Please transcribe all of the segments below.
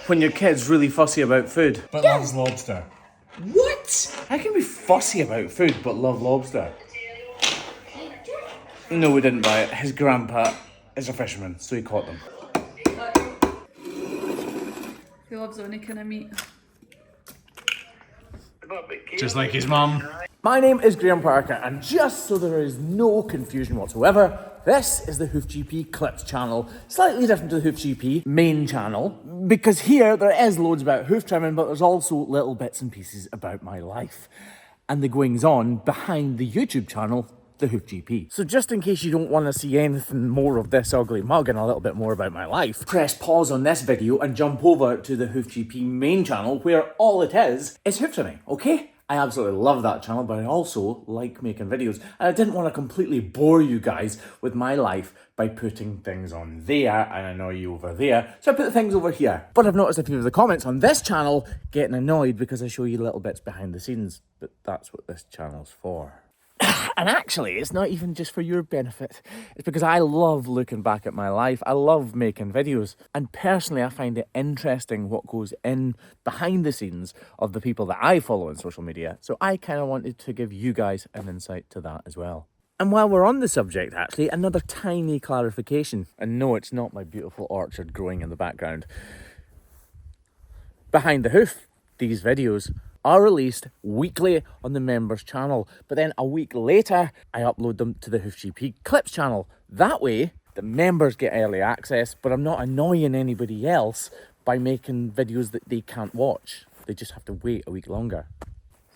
when your kid's really fussy about food. But loves lobster. What? I can be fussy about food but love lobster. No, we didn't buy it. His grandpa is a fisherman, so he caught them. He loves any kind of meat. Just like his mum. My name is Graeme Parker, and just so there is no confusion whatsoever, this is the Hoof GP Clips channel. Slightly different to the Hoof GP main channel, because here there is loads about hoof trimming, but there's also little bits and pieces about my life and the goings on behind the YouTube channel, the Hoof GP. So just in case you don't want to see anything more of this ugly mug and a little bit more about my life, press pause on this video and jump over to the Hoof GP main channel, where all it is hoof trimming, okay? I absolutely love that channel, but I also like making videos, and I didn't want to completely bore you guys with my life by putting things on there and annoy you over there, so I put the things over here. But I've noticed a few of the comments on this channel getting annoyed because I show you little bits behind the scenes, but that's what this channel's for. And actually, it's not even just for your benefit. It's because I love looking back at my life. I love making videos. And personally, I find it interesting what goes in behind the scenes of the people that I follow on social media. So I kind of wanted to give you guys an insight to that as well. And while we're on the subject, actually, another tiny clarification. And no, it's not my beautiful orchard growing in the background. Behind the hoof, these videos are released weekly on the members channel, but then a week later I upload them to the Hoof GP Clips channel. That way the members get early access, but I'm not annoying anybody else by making videos that they can't watch. They just have to wait a week longer.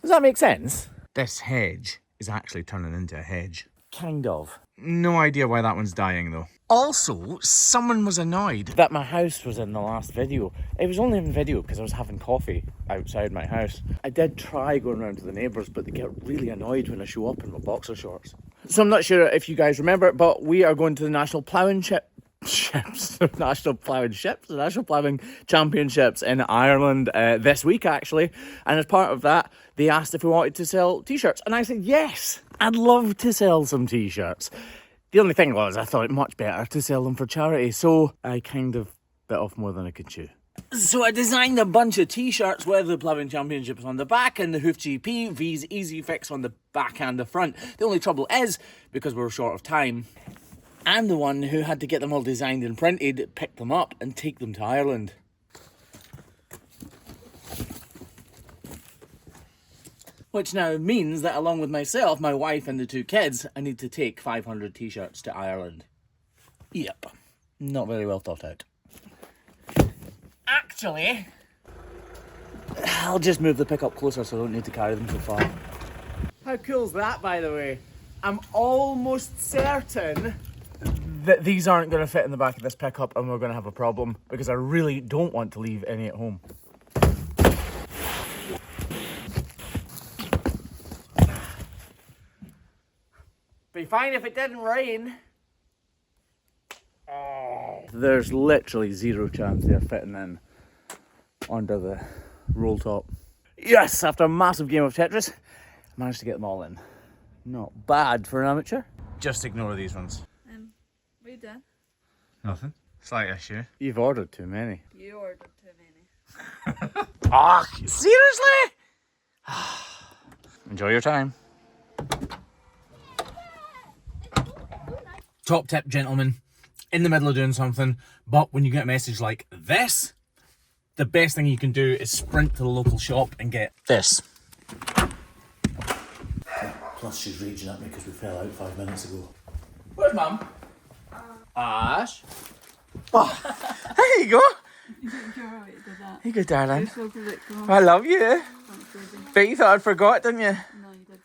Does that make sense? This hedge is actually turning into a hedge. Kind of. No idea why that one's dying though. Also, someone was annoyed that my house was in the last video. It was only in video because I was having coffee outside my house. I did try going around to the neighbours, but they get really annoyed when I show up in my boxer shorts. So I'm not sure if you guys remember, but we are going to the National Plowing National Plowing Championships in Ireland this week, actually. And as part of that, they asked if we wanted to sell t-shirts. And I said, yes, I'd love to sell some t-shirts. The only thing was, I thought it much better to sell them for charity, so I kind of bit off more than I could chew. So I designed a bunch of t-shirts with the Plowing Championships on the back and the Hoof GP V's Easy Fix on the back and the front. The only trouble is, because we were short of time, I'm the one who had to get them all designed and printed, pick them up and take them to Ireland. Which now means that along with myself, my wife and the 2 kids, I need to take 500 t-shirts to Ireland. Yep, not very well thought out. Actually, I'll just move the pickup closer so I don't need to carry them so far. How cool is that, by the way? I'm almost certain that these aren't going to fit in the back of this pickup and we're going to have a problem because I really don't want to leave any at home. Be fine if it didn't rain. Oh. There's literally zero chance they're fitting in under the roll top. Yes, after a massive game of Tetris, I managed to get them all in. Not bad for an amateur. Just ignore these ones. What are you doing? Nothing. Slight issue. You've ordered too many. You ordered too many. Ah, seriously? Enjoy your time. Top tip, gentlemen, in the middle of doing something, but when you get a message like this, the best thing you can do is sprint to the local shop and get this. Plus she's raging at me because we fell out 5 minutes ago. Where's Mum? Ash? Oh, there you go. Here you go, darling. I love you. Bet you thought I'd forgot, didn't you? No, you didn't.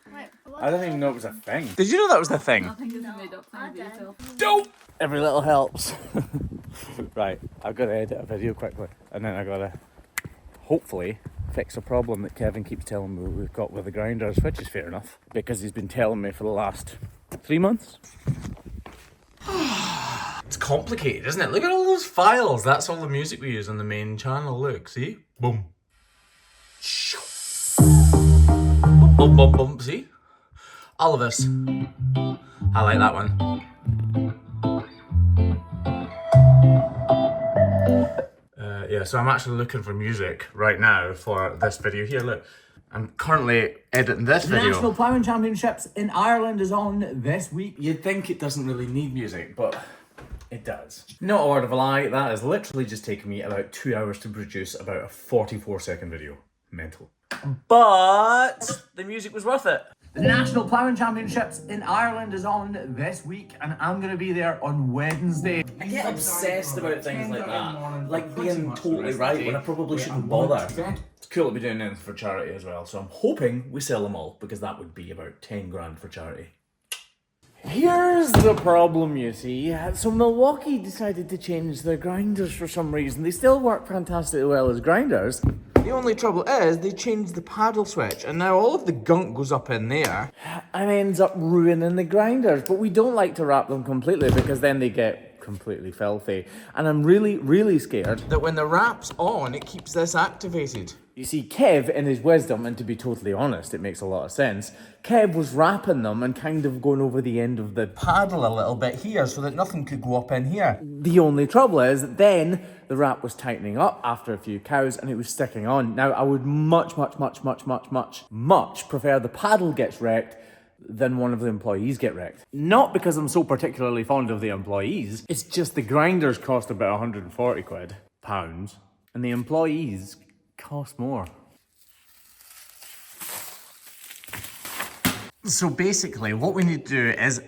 I didn't even know it was a thing. Did you know that was the thing? I think it's a made up thing about yourself. Dope! Every little helps. Right, I've got to edit a video quickly and then I've got to hopefully fix a problem that Kevin keeps telling me we've got with the grinders, which is fair enough because he's been telling me for the last 3 months. It's complicated, isn't it? Look at all those files. That's all the music we use on the main channel. Look, see? Boom. Boom, boom, boom. See? All of this. I like that one. Yeah, so I'm actually looking for music right now for this video. Here, look. I'm currently editing this video. National Plowing Championships in Ireland is on this week. You'd think it doesn't really need music, but it does. Not a word of a lie, that has literally just taken me about 2 hours to produce about a 44-second video. Mental. But the music was worth it. The National Plowing Championships in Ireland is on this week, and I'm going to be there on Wednesday. I get obsessed about things like that, like being totally right when I probably shouldn't bother. It's cool to be doing anything for charity as well, so I'm hoping we sell them all, because that would be about 10 grand for charity. Here's the problem, you see. So Milwaukee decided to change their grinders for some reason. They still work fantastically well as grinders. The only trouble is they changed the paddle switch, and now all of the gunk goes up in there and ends up ruining the grinders. But we don't like to wrap them completely because then they get completely filthy. And I'm really, really scared that when the wrap's on, it keeps this activated. You see, KEV, in his wisdom, and to be totally honest, it makes a lot of sense, KEV was wrapping them and kind of going over the end of the paddle a little bit here so that nothing could go up in here. The only trouble is that then the wrap was tightening up after a few cows and it was sticking on. Now, I would much prefer the paddle gets wrecked than one of the employees get wrecked. Not because I'm so particularly fond of the employees, it's just the grinders cost about 140 pounds, and the employees cost more. So basically, what we need to do is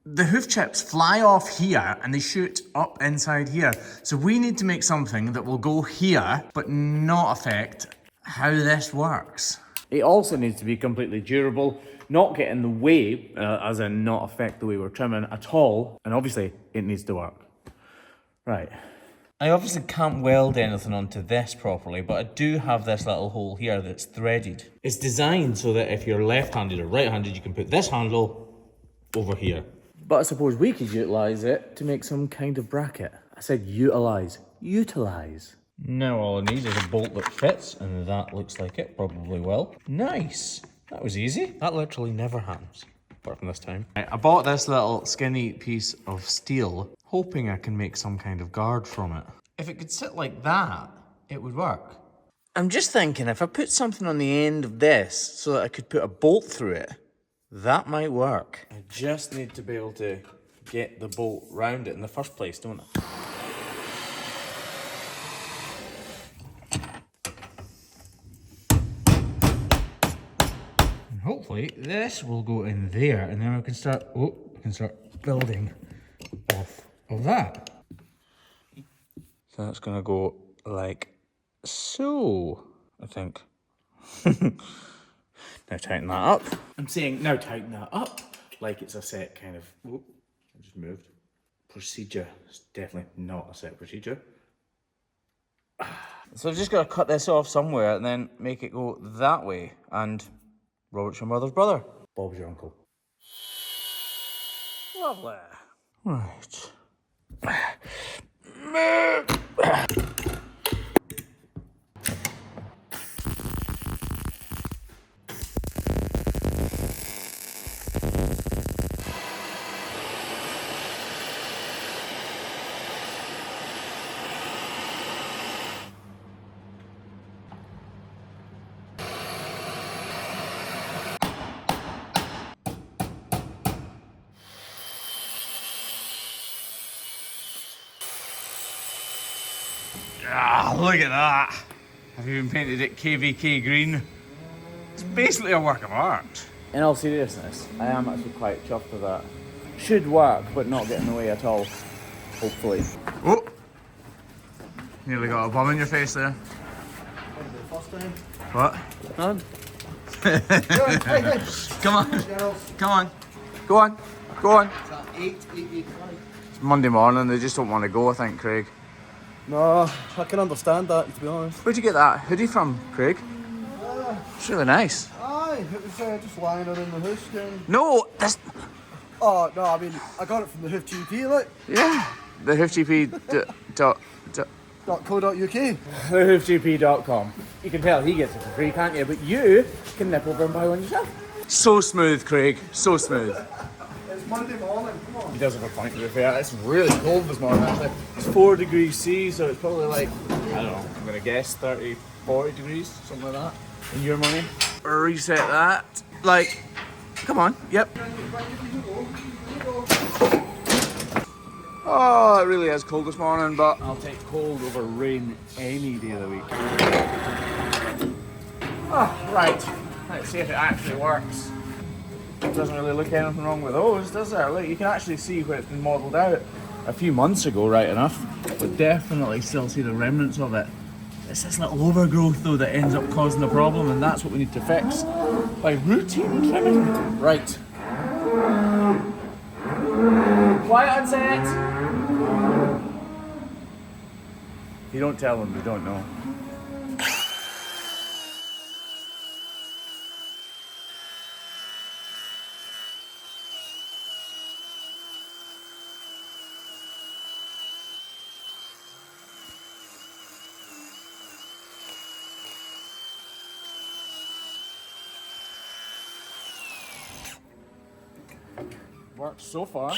the hoof chips fly off here and they shoot up inside here. So we need to make something that will go here, but not affect how this works. It also needs to be completely durable, not get in the way, as in not affect the way we're trimming at all. And obviously, it needs to work. Right. I obviously can't weld anything onto this properly, but I do have this little hole here that's threaded. It's designed so that if you're left-handed or right-handed, you can put this handle over here. But I suppose we could utilise it to make some kind of bracket. I said utilise. Utilise. Now all I need is a bolt that fits, and that looks like it probably will. Nice. That was easy. That literally never happens, apart from this time. I bought this little skinny piece of steel, hoping I can make some kind of guard from it. If it could sit like that, it would work. I'm just thinking, if I put something on the end of this so that I could put a bolt through it, that might work. I just need to be able to get the bolt round it in the first place, don't I? And hopefully this will go in there, and then we can start building off of that. So that's gonna go like so, I think. Now tighten that up. I'm saying now tighten that up like it's a set kind of, I just moved. Procedure. It's definitely not a set procedure. So I've just got to cut this off somewhere and then make it go that way. And Robert's your mother's brother. Bob's your uncle. Lovely. Right. Ah, look at that. I've even painted it KVK green. It's basically a work of art. In all seriousness, I am actually quite chuffed with that. Should work, but not get in the way at all. Hopefully. Oh! Nearly got a bum in your face there. What? None. Come on. Come on. Go on. Go on. It's Monday morning, they just don't want to go, I think, Craig. No, I can understand that, to be honest. Where'd you get that hoodie from, Craig? It's really nice. Aye, it was just lying around the house. No, this... Oh, no, I mean, I got it from the Hoof GP, like. Yeah, the Hoof GP .co.uk. TheHoofGP.com. You can tell he gets it for free, can't you? But you can nip over and buy one yourself. So smooth, Craig. So smooth. It's Monday morning, come on. He does have a point, to be fair. It's really cold this morning, actually. It's 4 degrees C, so it's probably like, I don't know, I'm gonna guess 30, 40 degrees, something like that. In your money. Reset that. Like, come on, yep. Oh, it really is cold this morning, but I'll take cold over rain any day of the week. Oh, right. Let's see if it actually works. It doesn't really look anything wrong with those, does there? Look, you can actually see where it's been modelled out a few months ago, right enough. But definitely still see the remnants of it. It's this little overgrowth though that ends up causing the problem, and that's what we need to fix by routine trimming. Right. Quiet on set! If you don't tell them, they don't know. Works so far.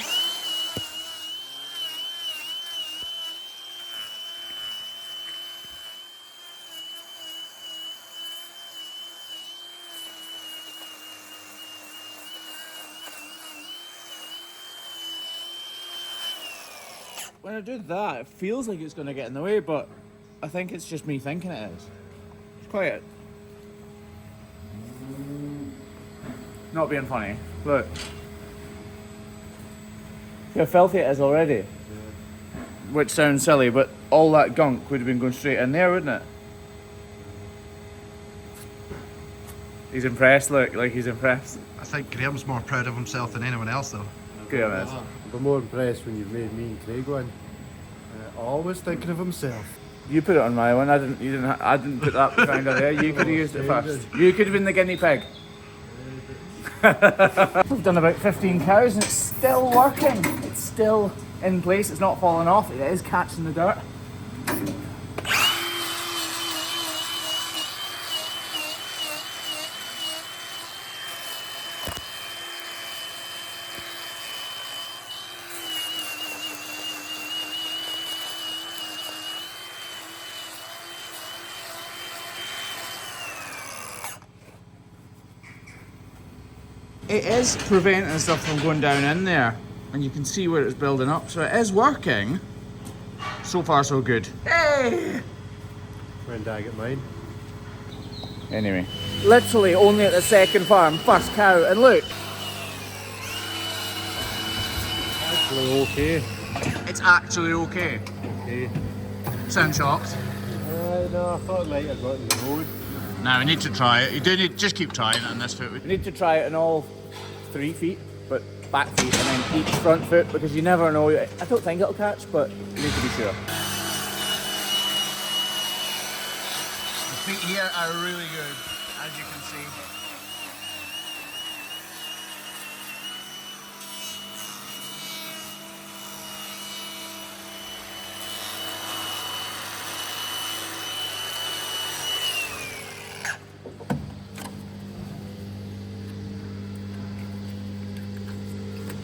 When I do that, it feels like it's going to get in the way, but I think it's just me thinking it is. It's quiet. Not being funny. Look. See how filthy it is already? Which sounds silly, but all that gunk would have been going straight in there, wouldn't it? He's impressed, look, like he's impressed. I think Graham's more proud of himself than anyone else though. Graham is. I'm more impressed when you've made me and Craig one. Always thinking of himself. You put it on my one. I didn't put that behind there. You could have used it first. You could have been the guinea pig. We've done about 15 cows and it's still working. It's still in place. It's not falling off. It is catching the dirt. It is preventing stuff from going down in there, and you can see where it's building up, so it is working. So far so good. Hey! When did I get mine? Anyway, literally only at the second farm, first cow, and look. Actually okay. It's actually okay. Okay. Sound shocked? No, I thought it might have got in the road. Now we need to try it. You do need just keep trying it on this foot. We need to try it on all 3 feet, but back feet and then each front foot, because you never know. I don't think it'll catch, but you need to be sure. The feet here are really good, as you can see.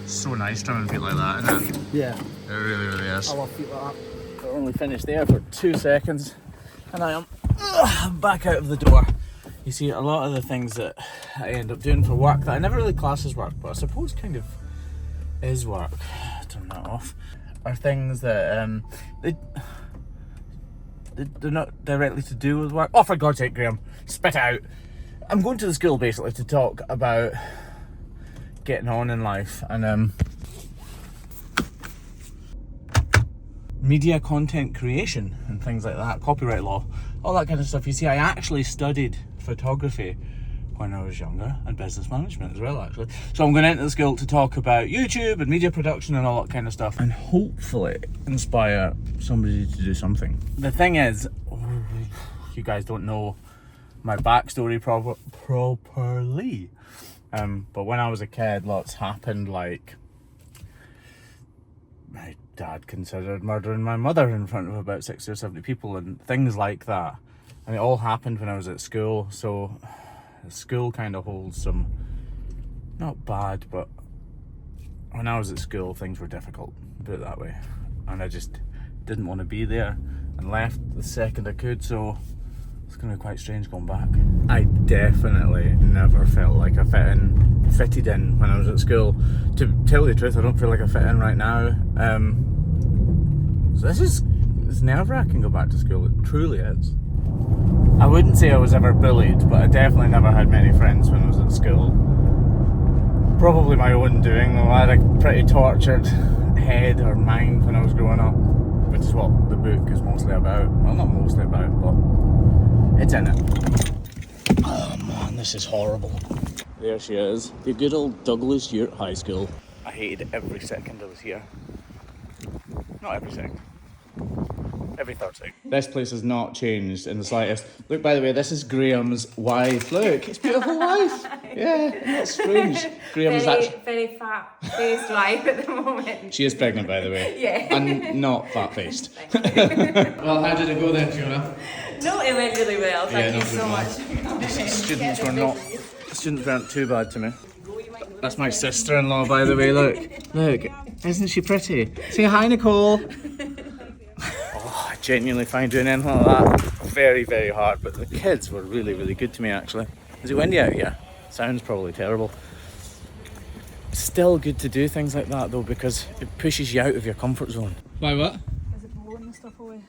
So nice trimming feet like that, isn't it? Yeah. It really, really is. I love feet like that. We're only finished there for 2 seconds, and I am back out of the door. You see, a lot of the things that I end up doing for work that I never really class as work, but I suppose kind of is work. Turn that off. Are things that they're not directly to do with work. Oh, for God's sake, Graham, spit it out. I'm going to the school basically to talk about getting on in life and media content creation and things like that, copyright law, all that kind of stuff. You see, I actually studied photography when I was younger, and business management as well, actually. So I'm going into the school to talk about YouTube and media production and all that kind of stuff, and hopefully inspire somebody to do something. The thing is, you guys don't know my backstory properly. But when I was a kid, lots happened, like my dad considered murdering my mother in front of about 60 or 70 people and things like that. And it all happened when I was at school, so the school kind of holds some, not bad, but when I was at school, things were difficult, put it that way. And I just didn't want to be there and left the second I could, so it's going to be quite strange going back. I definitely never felt like I fitted in when I was at school. To tell you the truth, I don't feel like I fit in right now. So it's nerve-wracking go back to school, it truly is. I wouldn't say I was ever bullied, but I definitely never had many friends when I was at school. Probably my own doing, though. I had a pretty tortured head or mind when I was growing up, which is what the book is mostly about. Well, not mostly about, but it's in it. Oh man, this is horrible. There she is, the good old Douglas Ute High School. I hated every second I was here. Not every second. Every third second. This place has not changed in the slightest. Look, by the way, this is Graeme's wife. Look, it's beautiful wife. Yeah, that's strange. Graeme is actually very fat-faced wife at the moment. She is pregnant, by the way. Yeah. And not fat-faced. Well, how did it go then, Fiona? No, it went really well. Thank you so much. Students weren't too bad to me. That's my sister-in-law, by the way. Look, isn't she pretty? Say hi, Nicole. Oh, I genuinely find doing anything like that very, very hard. But the kids were really, really good to me, actually. Is it windy out here? Sounds probably terrible. Still good to do things like that though, because it pushes you out of your comfort zone. Why, what? Is it blowing the stuff away?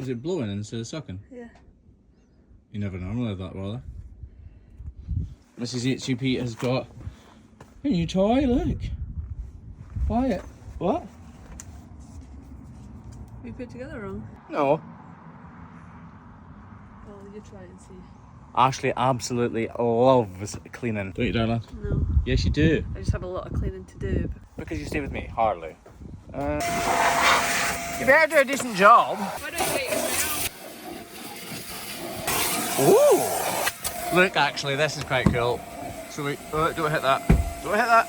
Is it blowing instead of sucking? Yeah. You never normally have that, will I? Mrs. HGP has got a new toy, look. Quiet. What? We put together wrong. No. Well, you try and see. Ashley absolutely loves cleaning. Don't you, darling? No. Yes, you do. I just have a lot of cleaning to do. Because you stay with me? Hardly. You better do a decent job. Why don't you wait Ooh! Look, actually, this is quite cool. So we... Oh, don't hit that. Don't hit that.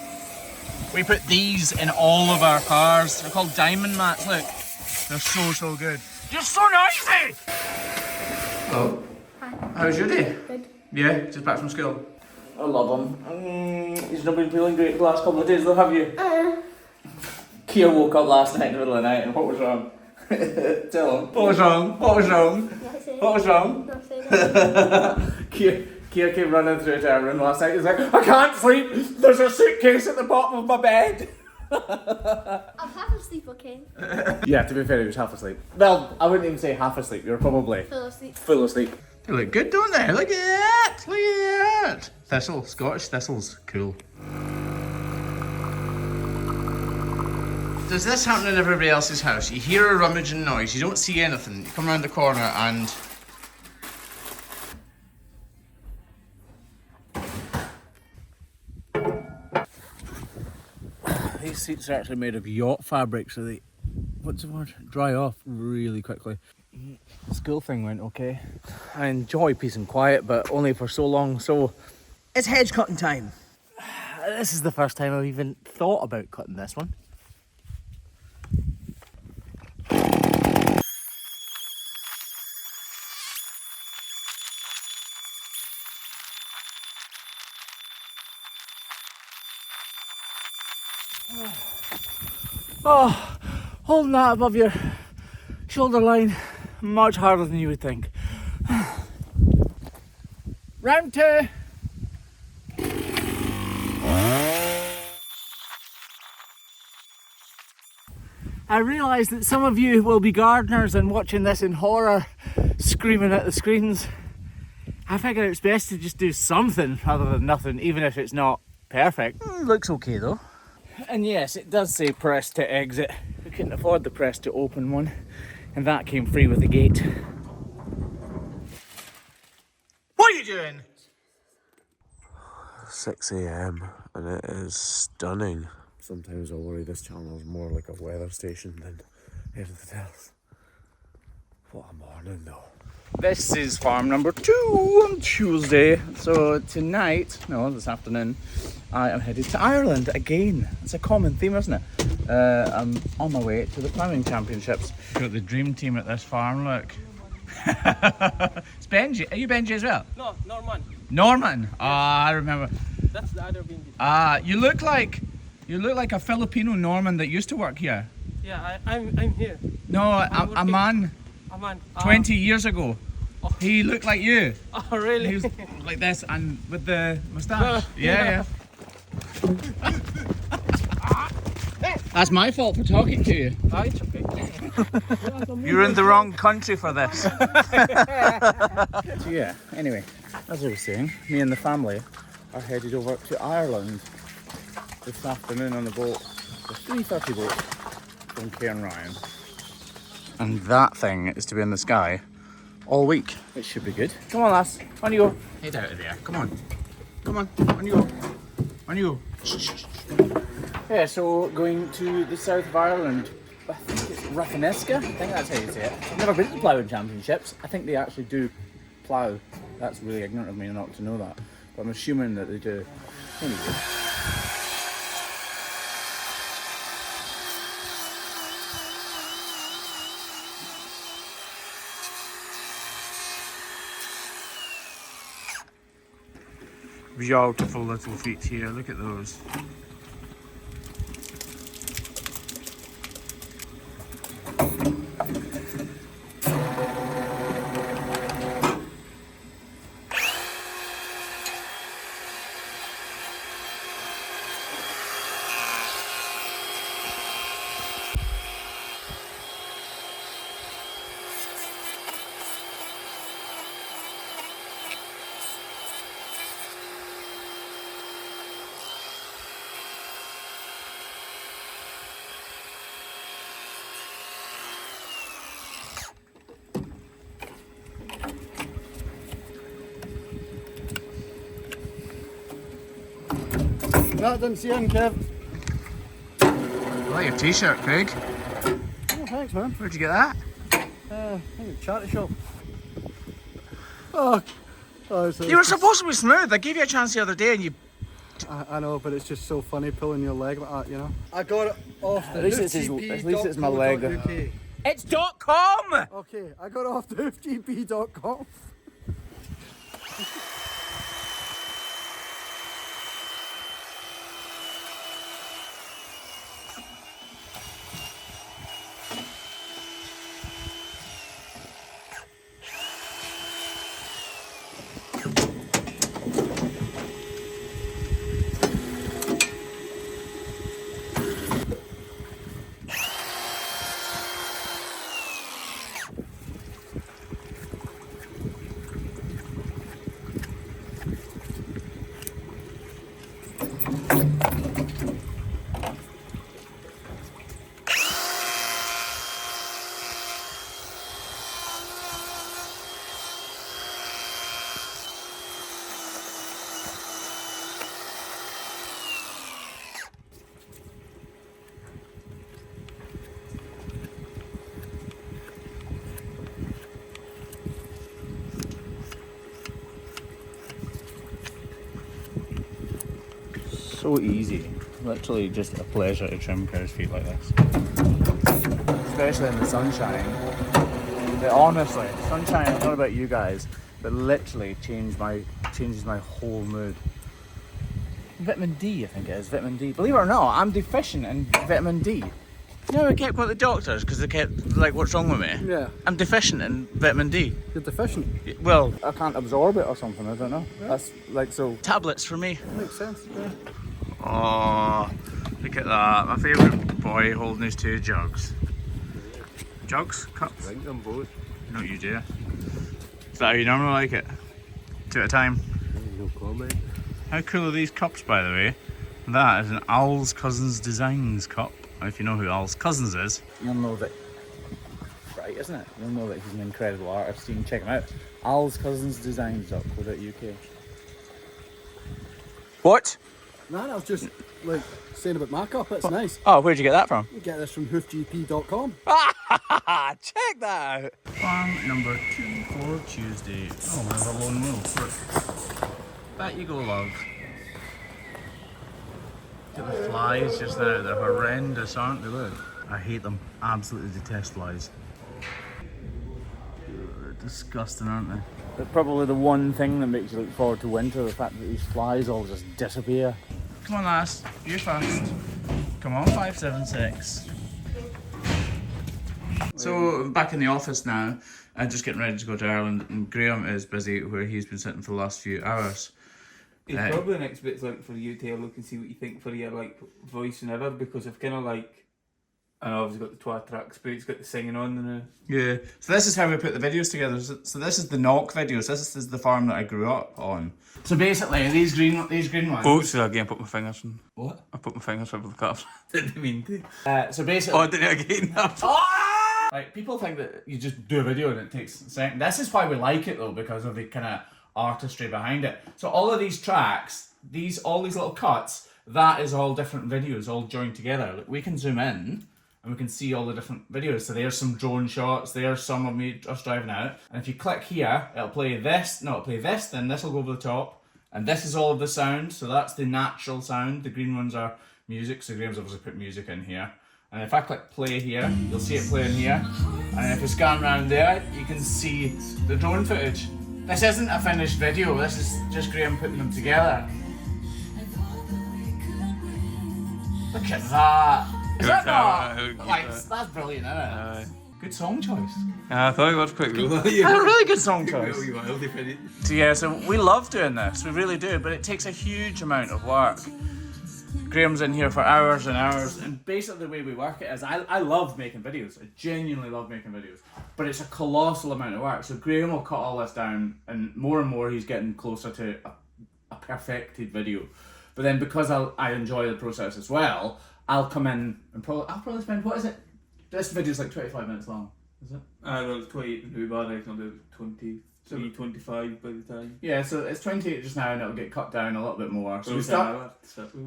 We put these in all of our cars. They're called diamond mats, look. They're so good. You're so noisy! Hello. Hi. How was your day? Good. Yeah, just back from school. I love him. He's not been feeling great the last couple of days though, have you? Kia woke up last night in the middle of the night and what was wrong? Tell him. What was wrong? What was wrong? What was wrong? Kia came running through to our room last night. He's like, I can't sleep. There's a suitcase at the bottom of my bed. I'm half asleep, okay? Yeah, to be fair, he was half asleep. Well, I wouldn't even say half asleep. You were probably Full asleep. full asleep. They look good, don't they? Look at that! Look at that! Thistle, Scottish thistle's cool. Does this happen in everybody else's house? You hear a rummaging noise, you don't see anything, you come around the corner and... These seats are actually made of yacht fabric, so they, what's the word? Dry off really quickly. The school thing went okay. I enjoy peace and quiet, but only for so long, so it's hedge cutting time. This is the first time I've even thought about cutting this one. Oh, holding that above your shoulder line, much harder than you would think. Round two. I realise that some of you will be gardeners and watching this in horror, screaming at the screens. I figure it's best to just do something rather than nothing, even if it's not perfect. Looks okay though. And yes, it does say press to exit. We couldn't afford the press to open one, and that came free with the gate. What are you doing? 6 AM and it is stunning. Sometimes I worry this channel is more like a weather station than anything else. What a morning though. This is farm number 2 on Tuesday. So tonight, no, this afternoon, I am headed to Ireland again. It's a common theme, isn't it? I'm on my way to the plowing championships. Got the dream team at this farm, look. It's Benji. Are you Benji as well? No, Norman. Norman? Ah, I remember. That's the other Benji. You look like You look like a Filipino Norman that used to work here. Yeah, I'm here. No, a man Aman. 20 years ago. He looked like you. Oh, really? He was like this and with the moustache. Yeah. That's my fault for talking to you. Ah, it's okay. You're in the wrong country for this. So yeah, anyway, as I was saying, me and the family are headed over to Ireland this afternoon on the boat, the 3:30 boat from Cairnryan. And that thing is to be in the sky all week. It should be good. Come on, lass. On you go. Head out of there. Come on. Come on. On you go. On you go. Yeah, so going to the south of Ireland. I think it's Rafinesca. I think that's how you say it. I've never been to the ploughing championships. I think they actually do plough. That's really ignorant of me not to know that. But I'm assuming that they do. Anyway. Beautiful little feet here, look at those. No, didn't see him, Kev. I like your t-shirt, Craig. Oh, thanks, man. Where'd you get that? I think a charity shop. Oh, You were supposed to be smooth. I gave you a chance the other day and you... I know, but it's just so funny pulling your leg like that, you know. I got it off the At least it's my leg. It's .com! Okay, I got it off the hoofgp.com. So easy. Literally just a pleasure to trim cow's feet like this. Especially in the sunshine. It honestly, sunshine, I don't know about you guys, but literally changes my whole mood. Vitamin D, I think it is, vitamin D. Believe it or not, I'm deficient in vitamin D. You know, I kept going to the doctors because they kept like, what's wrong with me? Yeah. I'm deficient in vitamin D. You're deficient. Well, I can't absorb it or something, I don't know. Yeah. That's like, so, tablets for me. Makes sense, yeah. Oh, look at that. My favourite boy holding his two jugs. Jugs? Cups? Drink them both. Not you, dear. Is that how you normally like it? Two at a time? No comment. How cool are these cups, by the way? That is an Al's Cousins Designs cup. And if you know who Al's Cousins is, you'll know that... Right, isn't it? You'll know that he's an incredible artist. You can check him out. alscousinsdesigns.co.uk. What? Man, I was just like saying about my cup, it's nice. Oh, where'd you get that from? You get this from hoofgp.com. Check that out! Farm number 2 for Tuesday. Oh, there's a lone wolf. Look. Back you go, love. Look at the flies just now. They're horrendous, aren't they? Look. I hate them. Absolutely detest flies. They're disgusting, aren't they? But probably the one thing that makes you look forward to winter, the fact that these flies all just disappear. Come on, lass. You first. Come on, 576. So back in the office now, I'm just getting ready to go to Ireland, and Graeme is busy where he's been sitting for the last few hours. It's probably the next bit's like for you to have a look and see what you think for your like voice and ever, because I've kind of like, I know I've got the twat tracks, but it's got the singing on and Yeah. So this is how we put the videos together. So this is the knock videos. This is the farm that I grew up on. So basically, these green ones. Oh, so again, I put my fingers in. What? I put my fingers over the cups. Didn't mean to. So basically. Oh, I did it again. Like, people think that you just do a video and it takes a second. This is why we like it though, because of the kind of artistry behind it. So all of these tracks, all these little cuts, that is all different videos all joined together. Like, we can zoom in and we can see all the different videos. So there's some drone shots, there's some of me just driving out. And if you click here, it'll play this, then this will go over the top. And this is all of the sound, so that's the natural sound. The green ones are music, so Graeme's obviously put music in here. And if I click play here, you'll see it playing here. And if you scan around there, you can see the drone footage. This isn't a finished video, this is just Graeme putting them together. Look at that! Is that not? Like, that's brilliant, isn't it? Good song choice. I thought it was quite good. A really good song choice. So yeah, so we love doing this, we really do, but it takes a huge amount of work. Graeme's in here for hours and hours, and basically the way we work it is I love making videos. I genuinely love making videos, but it's a colossal amount of work. So Graeme will cut all this down, and more he's getting closer to a perfected video. But then because I enjoy the process as well, I'll come in and I'll probably spend, what is it? This video's like 25 minutes long, is it? Well, it's 28 now, but I can do 23, 25 by the time. Yeah, so it's 28 just now, and it'll get cut down a little bit more. So So we start.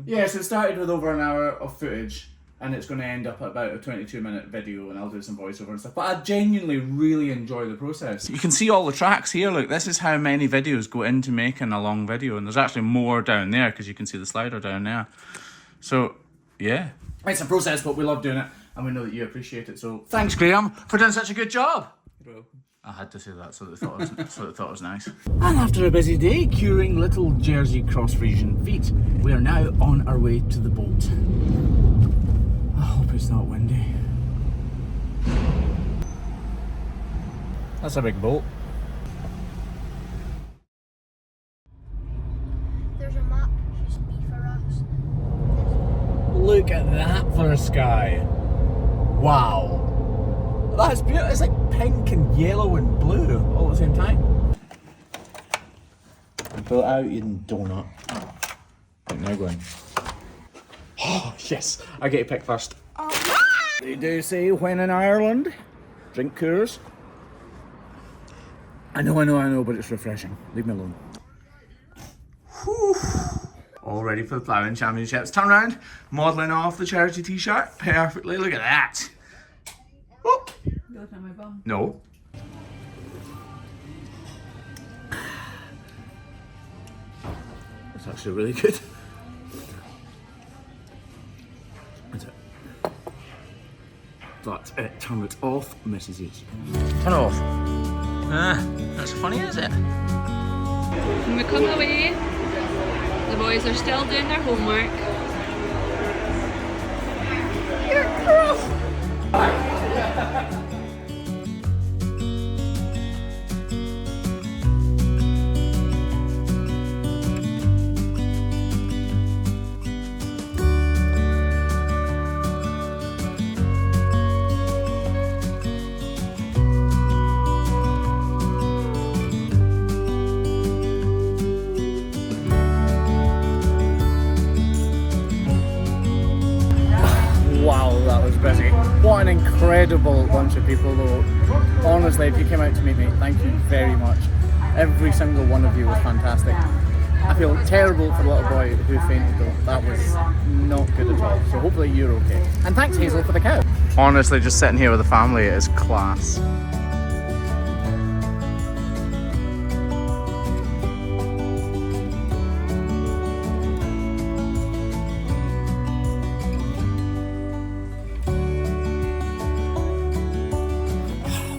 Yeah, so it started with over an hour of footage, and it's going to end up at about a 22-minute video, and I'll do some voiceover and stuff. But I genuinely really enjoy the process. You can see all the tracks here. Look, this is how many videos go into making a long video, and there's actually more down there because you can see the slider down there. So yeah, it's a process, but we love doing it, and we know that you appreciate it. So thanks, Graeme, for doing such a good job. You're welcome. I had to say that so they thought it was nice. And after a busy day curing little Jersey cross Frisian feet, we are now on our way to the boat. I hope it's not windy. That's a big boat. There's a map. Should be for us. Look at that for a sky. Wow. That's beautiful. It's like pink and yellow and blue all at the same time. Pull it out, you donut. Right, now going. Oh, yes. I get to pick first. They do say when in Ireland, drink Coors. I know, but it's refreshing. Leave me alone. Whew. All ready for the plowing championships. Turn around, modelling off the charity t-shirt perfectly. Look at that. Whoop. You're looking at my bum. No. That's actually really good. That's it. That's it. Turn it off, Mrs. H. Turn it off. That's funny, is it? When we come away, the boys are still doing their homework. Wow, that was busy. What an incredible bunch of people though. Honestly, if you came out to meet me, thank you very much. Every single one of you was fantastic. I feel terrible for the little boy who fainted though. That was not good at all. So hopefully you're okay. And thanks Hazel for the cow. Honestly, just sitting here with the family is class.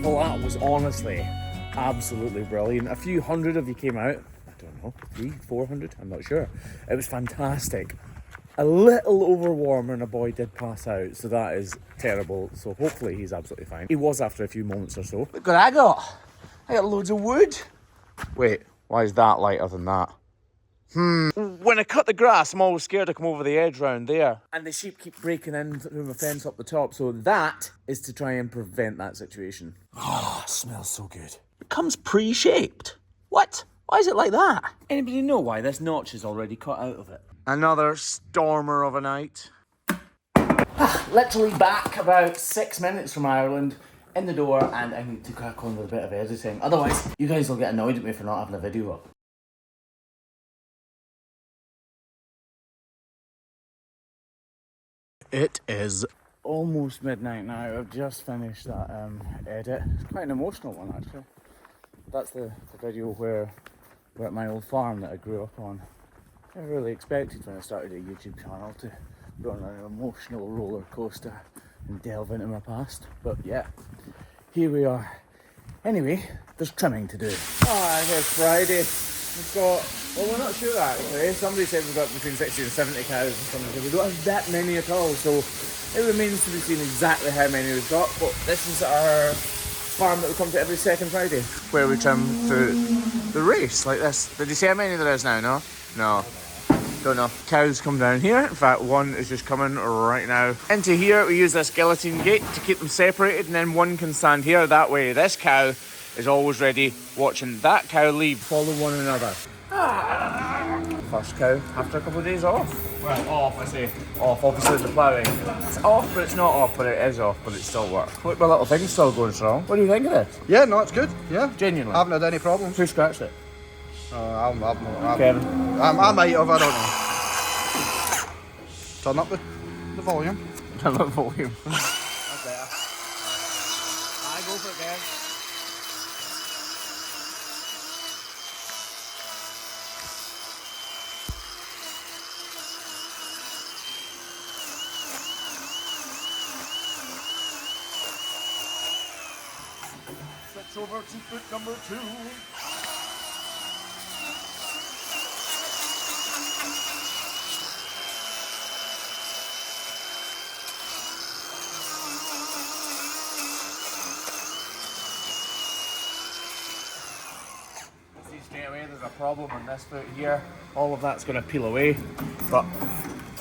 Well, that was honestly absolutely brilliant. A few hundred of you came out. I don't know, 300, 400, I'm not sure. It was fantastic. a little overwarm and a boy did pass out, so that is terrible. So hopefully he's absolutely fine. He was after a few moments or so. Look what I got. I got loads of wood. Wait, why is that lighter than that? When I cut the grass, I'm always scared to come over the edge round there. And the sheep keep breaking in through my fence up the top, so that is to try and prevent that situation. Oh, it smells so good. It comes pre-shaped. What? Why is it like that? Anybody know why this notch is already cut out of it? Another stormer of a night. Literally back about 6 minutes from Ireland, in the door, and I need to crack on with a bit of editing. Otherwise, you guys will get annoyed at me for not having a video up. It is almost midnight now. I've just finished that edit. It's quite an emotional one, actually. That's the video where we're at my old farm that I grew up on. I never really expected when I started a YouTube channel to go on an emotional roller coaster and delve into my past. But yeah, here we are. Anyway, there's trimming to do. It's Friday. We've got, well, we're not sure actually. Somebody said we've got between 60 and 70 cows, and somebody said we don't have that many at all. So it remains to be seen exactly how many we've got. But this is our farm that we come to every second Friday, where we trim through the race like this. Did you see how many there is now? No? No. Don't know. Cows come down here. In fact, one is just coming right now. Into here, we use this guillotine gate to keep them separated, and then one can stand here. That way, this cow is always ready, watching that cow leave. Follow one another. First cow after a couple of days off. Well, off, I say. Off, obviously the ploughing. It's off, but it's not off, but it is off, but it still works. Look, my little thing's still going strong. What do you think of this? Yeah, no, it's good. Yeah. Genuinely? I haven't had any problems. Who scratched it? Kevin. I might have, I don't know. Turn up the volume. Turn up the volume. That's better. I go for it, Kev. Switch over to foot number 2. Straight away there's a problem on this foot here. All of that's going to peel away, but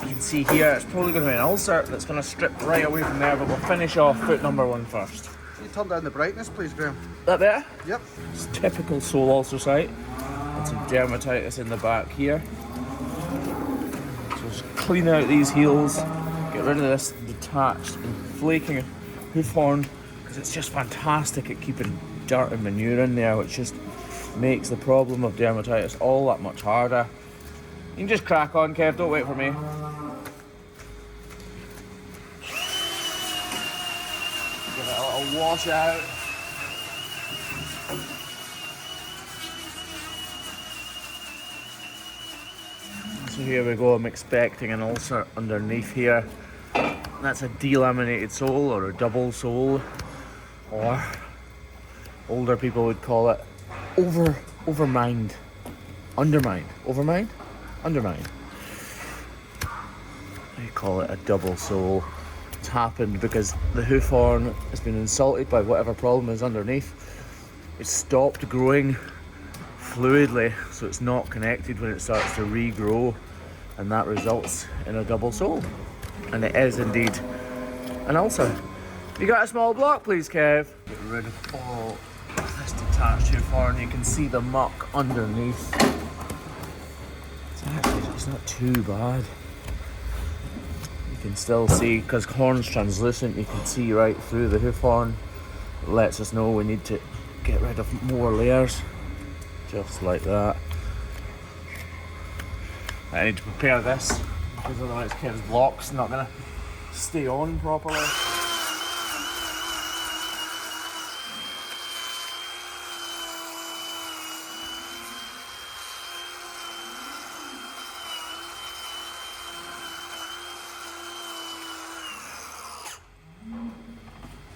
you can see here it's probably going to be an ulcer that's going to strip right away from there, but we'll finish off foot number 1 first. Can you turn down the brightness please, Graeme? That better? Yep. It's typical sole ulcer site. And some dermatitis in the back here. So just clean out these heels, get rid of this detached and flaking hoof horn, because it's just fantastic at keeping dirt and manure in there, which just makes the problem of dermatitis all that much harder. You can just crack on, Kev, don't wait for me. Give it a little wash out. So here we go, I'm expecting an ulcer underneath here. That's a delaminated sole or a double sole, or older people would call it undermined. They call it a double sole. It's happened because the hoof horn has been insulted by whatever problem is underneath. It's stopped growing fluidly, so it's not connected when it starts to regrow, and that results in a double sole. And it is indeed an ulcer. You got a small block, please, Kev? Get rid of all this detached hoof horn. You can see the muck underneath. It's not too bad. You can still see, because horn's translucent, you can see right through the hoof horn. It lets us know we need to get rid of more layers. Just like that. I need to prepare this, because otherwise Kev's block's not going to stay on properly.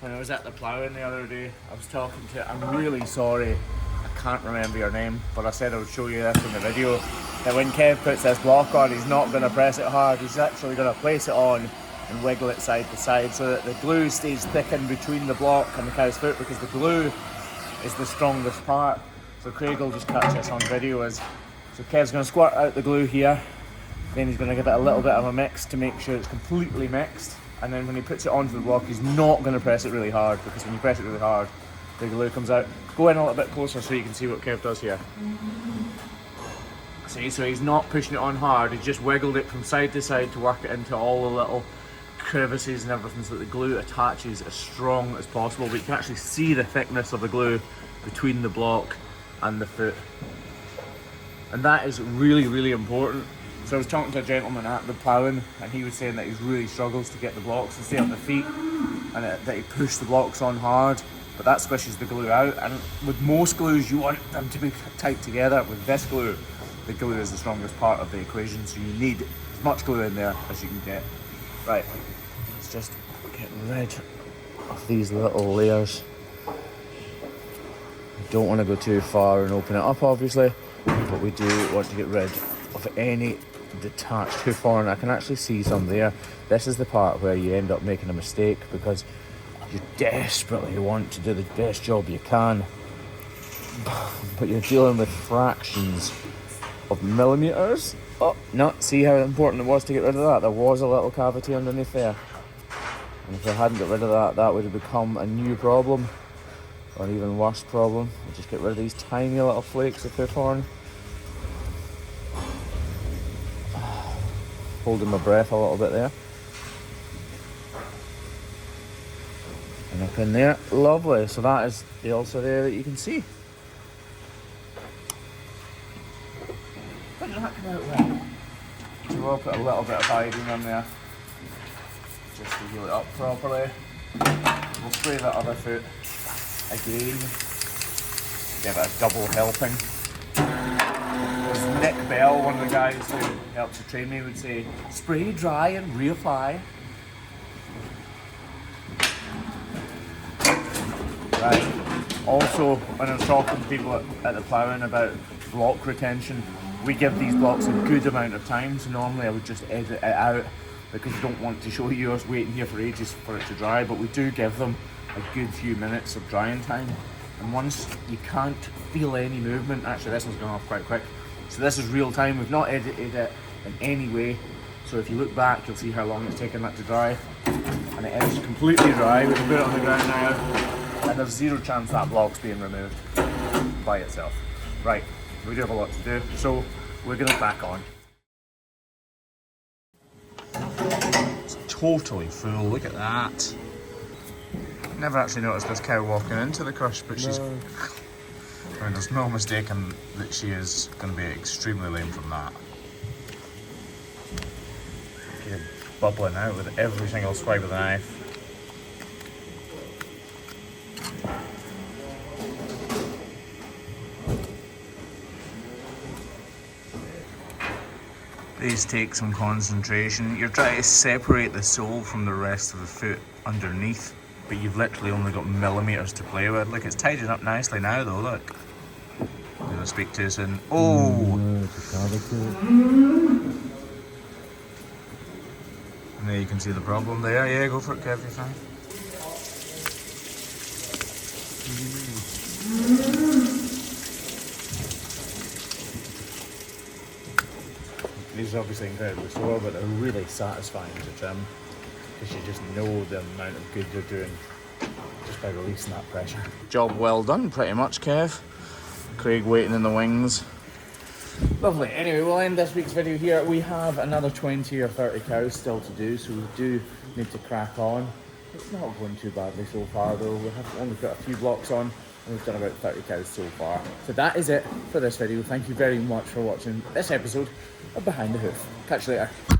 When I was at the ploughing the other day, I was talking to, I'm really sorry, I can't remember your name, but I said I would show you this in the video. that when Kev puts this block on, he's not going to press it hard. He's actually going to place it on and wiggle it side to side so that the glue stays thickened between the block and the cow's foot, because the glue is the strongest part. So Craig will just catch this on video so Kev's going to squirt out the glue here, then he's going to give it a little bit of a mix to make sure it's completely mixed, and then when he puts it onto the block, he's not going to press it really hard, because when you press it really hard, the glue comes out. Go in a little bit closer so you can see what Kev does here. See, so he's not pushing it on hard, he's just wiggled it from side to side to work it into all the little crevices and everything so that the glue attaches as strong as possible, but you can actually see the thickness of the glue between the block and the foot. And that is really, really important. So I was talking to a gentleman at the plowing, and he was saying that he really struggles to get the blocks to stay on the feet, and that he pushed the blocks on hard, but that squishes the glue out. And with most glues, you want them to be tight together. With this glue, the glue is the strongest part of the equation, so you need as much glue in there as you can get. Right, let's just get rid of these little layers. We don't want to go too far and open it up, obviously, but we do want to get rid of any detached hoof horn. I can actually see some there. This is the part where you end up making a mistake, because you desperately want to do the best job you can, but you're dealing with fractions of millimeters. Oh, no, see how important it was to get rid of that? There was a little cavity underneath there. And if I hadn't got rid of that, that would have become a new problem, or an even worse problem. We'll just get rid of these tiny little flakes of hoof horn. Holding my breath a little bit there. And up in there, lovely. So that is the ulcer there that you can see. Look at that come out well. So we'll put a little bit of iodine on there, just to heal it up properly. We'll spray that other foot again, give it a double helping. As Nick Bell, one of the guys who helped to train me, would say, spray, dry and reapply. Right. Also, when I was talking to people at the ploughing about block retention, we give these blocks a good amount of time. So normally I would just edit it out, because I don't want to show you us waiting here for ages for it to dry, but we do give them a good few minutes of drying time. And once you can't feel any movement, actually this one's going off quite quick, so this is real time. We've not edited it in any way, so if you look back you'll see how long it's taken that to dry, and it is completely dry. We can put it on the ground now, and there's zero chance that block's being removed by itself. Right, we do have a lot to do, so we're going to back on. It's totally full, look at that. Never actually noticed this cow walking into the crush, but she's... I mean, there's no mistaking that she is going to be extremely lame from that. Okay, bubbling out with every single swipe of the knife. These take some concentration. You're trying to separate the sole from the rest of the foot underneath, but you've literally only got millimeters to play with. Look, it's tidying up nicely now though, look. I'm going to speak too soon. Oh! And there you can see the problem there. Yeah, go for it, Kev, you're fine. These are obviously incredibly sore, but they're really satisfying to trim, because you just know the amount of good you're doing just by releasing that pressure. Job well done, pretty much, Kev. Craig waiting in the wings. Lovely. Anyway, we'll end this week's video here. We have another 20 or 30 cows still to do, so we do need to crack on. It's not going too badly so far though. We have only put a few blocks on, and we've done about 30 cows so far. So that is it for this video. Thank you very much for watching this episode of Behind the Hoof. Catch you later.